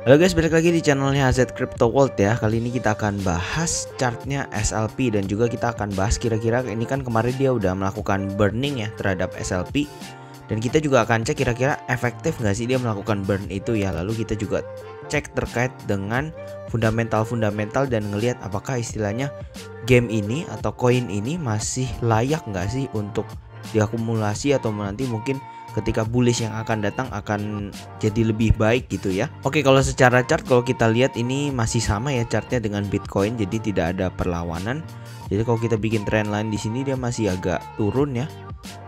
Halo guys, balik lagi di channelnya AZ Crypto World ya. Kali ini kita akan bahas chartnya SLP dan juga kita akan bahas kira-kira ini kan kemarin dia udah melakukan burning ya terhadap SLP. Dan kita juga akan cek kira-kira efektif nggak sih dia melakukan burn itu ya. Lalu kita juga cek terkait dengan fundamental dan ngelihat apakah istilahnya game ini atau koin ini masih layak nggak sih untuk diakumulasi atau nanti mungkin ketika bullish yang akan datang akan jadi lebih baik gitu ya. Oke, kalau secara chart kalau kita lihat ini masih sama ya chartnya dengan Bitcoin, jadi tidak ada perlawanan. Jadi kalau kita bikin trendline di sini dia masih agak turun ya.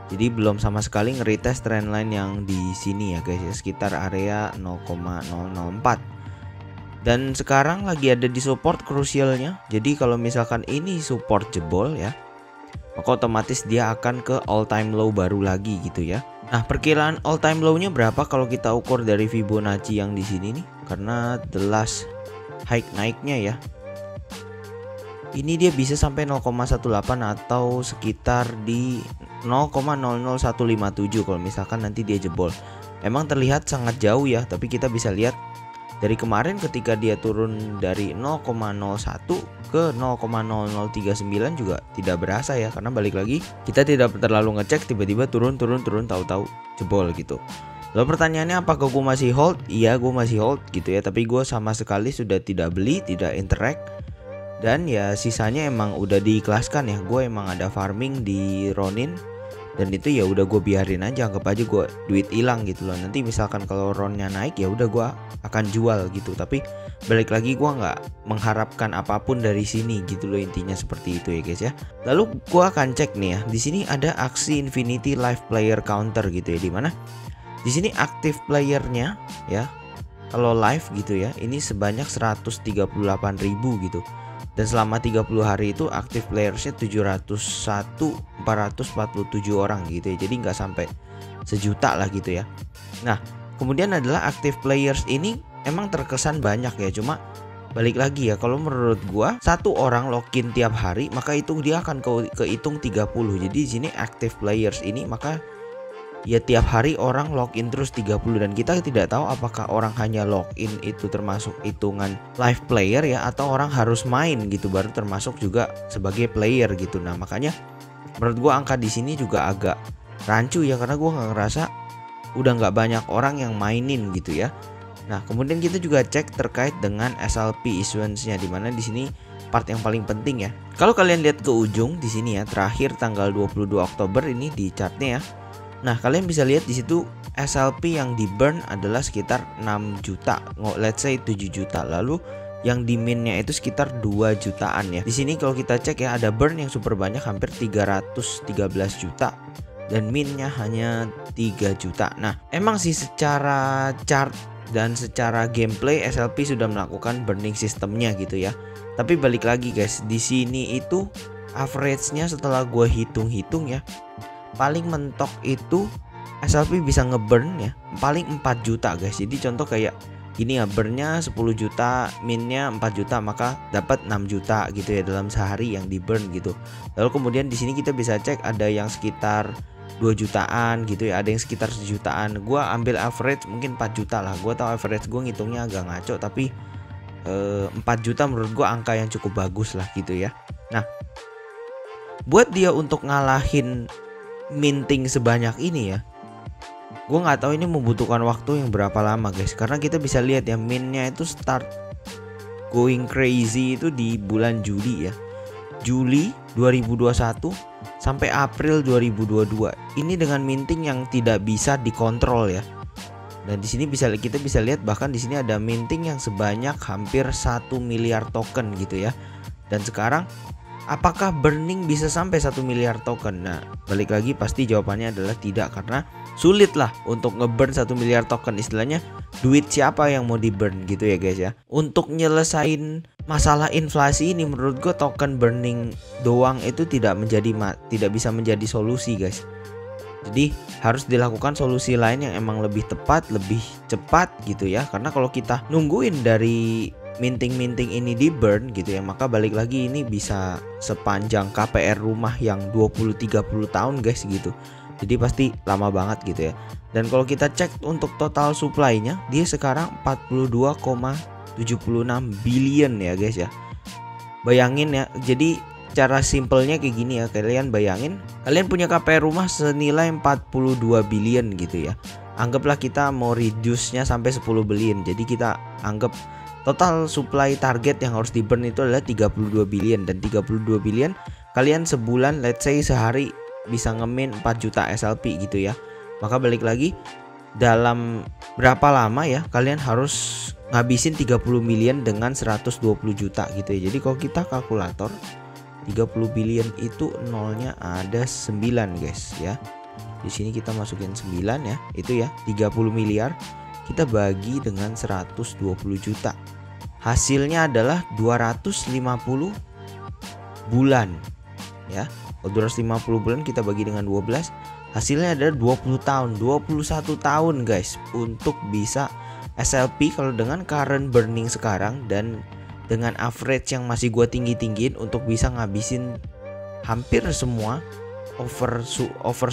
Jadi belum sama sekali nge-retest trendline yang di sini ya guys ya, sekitar area 0,004. Dan sekarang lagi ada di support krusialnya. Jadi kalau misalkan ini support jebol ya, maka otomatis dia akan ke all time low baru lagi gitu ya. Nah, perkiraan all time low-nya berapa kalau kita ukur dari Fibonacci yang di sini nih? Karena the last high naiknya ya. Ini dia bisa sampai 0,18 atau sekitar di 0,00157 kalau misalkan nanti dia jebol. Emang terlihat sangat jauh ya, tapi kita bisa lihat dari kemarin ketika dia turun dari 0,01 ke 0,0039 juga tidak berasa ya, karena balik lagi kita tidak terlalu ngecek, tiba-tiba turun tahu-tahu jebol gitu. Lalu pertanyaannya, apakah gue masih hold? Iya, gue masih hold gitu ya, tapi gue sama sekali sudah tidak beli, tidak interact. Dan ya sisanya emang udah diikhlaskan ya. Gue emang ada farming di Ronin dan itu ya udah gue biarin aja, anggap aja gue duit hilang gitu loh. Nanti misalkan kalau ronnya naik ya udah gue akan jual gitu. Tapi balik lagi gue nggak mengharapkan apapun dari sini gitu loh, intinya seperti itu ya guys ya. Lalu gue akan cek nih ya, di sini ada aksi Infinity Live Player Counter gitu ya, dimana di sini aktif playernya ya kalau live gitu ya ini sebanyak 138.000 gitu. Dan selama 30 hari itu aktif playersnya 701.447 orang gitu ya. Jadi nggak sampai sejuta lah gitu ya. Nah, kemudian adalah aktif players ini emang terkesan banyak ya. Cuma balik lagi ya, kalau menurut gua satu orang login tiap hari maka itu dia akan kehitung 30. Jadi di sini aktif players ini maka ya tiap hari orang login terus 30, dan kita tidak tahu apakah orang hanya login itu termasuk hitungan live player ya, atau orang harus main gitu baru termasuk juga sebagai player gitu. Nah, makanya menurut gua angka di sini juga agak rancu ya, karena gua nggak ngerasa udah nggak banyak orang yang mainin gitu ya. Nah, kemudian kita juga cek terkait dengan SLP issuance-nya, dimana di sini part yang paling penting ya. Kalau kalian lihat ke ujung di sini ya, terakhir tanggal 22 Oktober ini di chartnya ya. Nah, kalian bisa lihat di situ SLP yang di burn adalah sekitar 6 juta, let's say 7 juta. Lalu yang di minnya itu sekitar 2 jutaan ya. Di sini kalau kita cek ya, ada burn yang super banyak, hampir 313 juta, dan minnya hanya 3 juta. Nah, emang sih secara chart dan secara gameplay SLP sudah melakukan burning sistemnya gitu ya. Tapi balik lagi guys, di sini itu average-nya setelah gue hitung-hitung ya, paling mentok itu SLP bisa ngeburn ya paling 4 juta guys. Jadi contoh kayak gini ya, burnnya 10 juta, minnya 4 juta, maka dapat 6 juta gitu ya dalam sehari yang di burn gitu. Lalu kemudian di sini kita bisa cek ada yang sekitar 2 jutaan gitu ya, ada yang sekitar 1 jutaan. Gua ambil average mungkin 4 juta lah. Gua tahu average gue ngitungnya agak ngaco, tapi 4 juta menurut gua angka yang cukup bagus lah gitu ya. Nah, buat dia untuk ngalahin minting sebanyak ini ya, gue nggak tahu ini membutuhkan waktu yang berapa lama guys, karena kita bisa lihat ya minnya itu start going crazy itu di bulan Juli ya, Juli 2021 sampai April 2022. Ini dengan minting yang tidak bisa dikontrol ya. Dan di sini kita bisa lihat bahkan di sini ada minting yang sebanyak hampir 1 miliar token gitu ya. Dan sekarang apakah burning bisa sampai 1 miliar token? Nah, balik lagi pasti jawabannya adalah tidak, karena sulit lah untuk ngeburn 1 miliar token. Istilahnya duit siapa yang mau di burn gitu ya guys ya. Untuk nyelesain masalah inflasi ini menurut gue token burning doang itu tidak bisa menjadi solusi guys. Jadi harus dilakukan solusi lain yang emang lebih tepat, lebih cepat gitu ya. Karena kalau kita nungguin dari minting ini di burn gitu ya, maka balik lagi ini bisa sepanjang KPR rumah yang 20-30 tahun guys gitu. Jadi pasti lama banget gitu ya. Dan kalau kita cek untuk total supply-nya, dia sekarang 42,76 billion ya guys ya. Bayangin ya, jadi cara simpelnya kayak gini ya, kalian bayangin kalian punya KPR rumah senilai 42 billion gitu ya. Anggaplah kita mau reduce-nya sampai 10 billion. Jadi kita anggap total supply target yang harus di burn itu adalah 32 billion. Dan 32 billion kalian sebulan, let's say sehari bisa ngemin 4 juta SLP gitu ya. Maka balik lagi, dalam berapa lama ya kalian harus ngabisin 30 million dengan 120 juta gitu ya. Jadi kalau kita kalkulator 30 billion itu nolnya ada 9 guys ya. Di sini kita masukin 9 ya. Itu ya 30 miliar kita bagi dengan 120 juta. Hasilnya adalah 250 bulan ya. Kalau 250 bulan kita bagi dengan 12, hasilnya adalah 20 tahun, 21 tahun guys untuk bisa SLP kalau dengan current burning sekarang dan dengan average yang masih gua tinggi-tinggiin untuk bisa ngabisin hampir semua over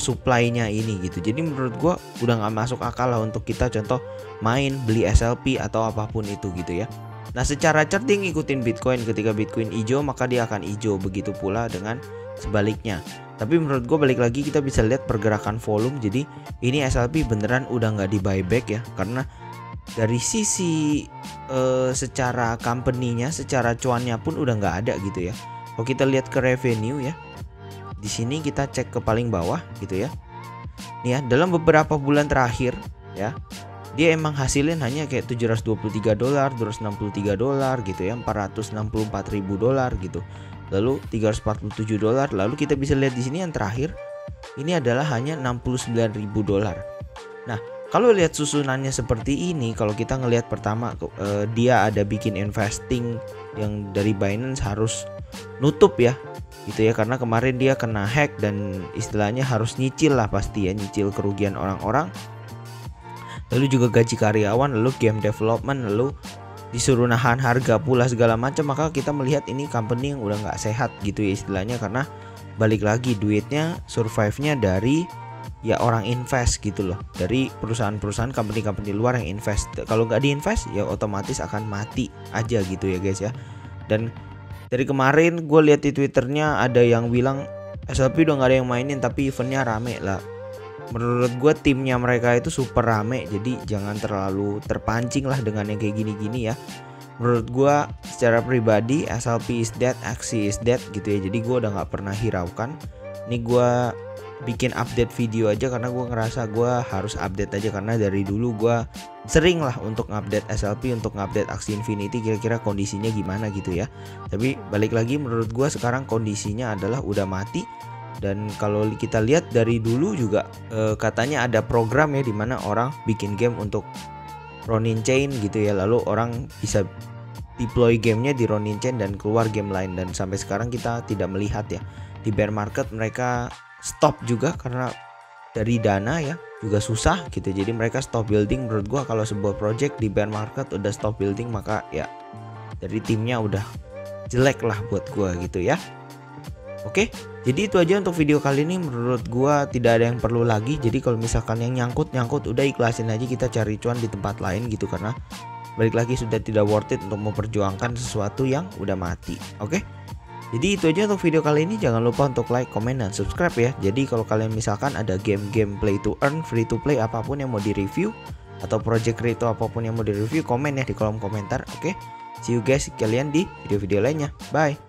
supply-nya ini gitu. Jadi menurut gua udah nggak masuk akal lah untuk kita contoh main beli SLP atau apapun itu gitu ya. Nah, secara cerdik ngikutin Bitcoin, ketika Bitcoin hijau maka dia akan hijau, begitu pula dengan sebaliknya. Tapi menurut gue balik lagi kita bisa lihat pergerakan volume. Jadi ini SLP beneran udah nggak di buyback ya, karena dari sisi secara company-nya, secara cuannya pun udah nggak ada gitu ya. Kalau kita lihat ke revenue ya, di sini kita cek ke paling bawah gitu ya. Nih ya, dalam beberapa bulan terakhir ya, dia emang hasilin hanya kayak $723, $263 gitu ya, $464.000 gitu. Lalu $347. Lalu kita bisa lihat di sini yang terakhir ini adalah hanya $69.000. Nah, kalau lihat susunannya seperti ini, kalau kita ngelihat pertama dia ada bikin investing yang dari Binance harus nutup ya gitu ya, karena kemarin dia kena hack dan istilahnya harus nyicil lah pasti ya, nyicil kerugian orang-orang. Lalu juga gaji karyawan, lalu game development, lalu disuruh nahan harga pula segala macam. Maka kita melihat ini company yang udah nggak sehat gitu ya istilahnya, karena balik lagi duitnya survive-nya dari ya orang invest gitu loh, dari perusahaan-perusahaan company-company luar yang invest. Kalau nggak diinvest ya otomatis akan mati aja gitu ya guys ya. Dan dari kemarin gue lihat di Twitternya ada yang bilang SLP udah nggak ada yang mainin tapi eventnya rame lah. Menurut gue timnya mereka itu super rame, jadi jangan terlalu terpancing lah dengan yang kayak gini-gini ya. Menurut gue secara pribadi SLP is dead, Axie is dead gitu ya. Jadi gue udah gak pernah hiraukan. Ini gue bikin update video aja karena gue ngerasa gue harus update aja, karena dari dulu gue sering lah untuk ngupdate SLP, untuk ngupdate Axie Infinity kira-kira kondisinya gimana gitu ya. Tapi balik lagi menurut gue sekarang kondisinya adalah udah mati. Dan kalau kita lihat dari dulu juga katanya ada program ya dimana orang bikin game untuk Ronin Chain gitu ya, lalu orang bisa deploy gamenya di Ronin Chain dan keluar game lain. Dan sampai sekarang kita tidak melihat ya, di bear market mereka stop juga karena dari dana ya juga susah gitu. Jadi mereka stop building. Menurut gua kalau sebuah project di bear market udah stop building maka ya dari timnya udah jelek lah buat gua gitu ya. Oke, jadi itu aja untuk video kali ini. Menurut gua tidak ada yang perlu lagi. Jadi kalau misalkan yang nyangkut udah ikhlasin aja, kita cari cuan di tempat lain gitu, karena balik lagi sudah tidak worth it untuk memperjuangkan sesuatu yang udah mati. Oke, jadi itu aja untuk video kali ini. Jangan lupa untuk like, comment, dan subscribe ya. Jadi kalau kalian misalkan ada game-game play to earn, free to play apapun yang mau di review, atau project crypto apapun yang mau di review, komen ya di kolom komentar. Oke, see you guys kalian di video-video lainnya. Bye.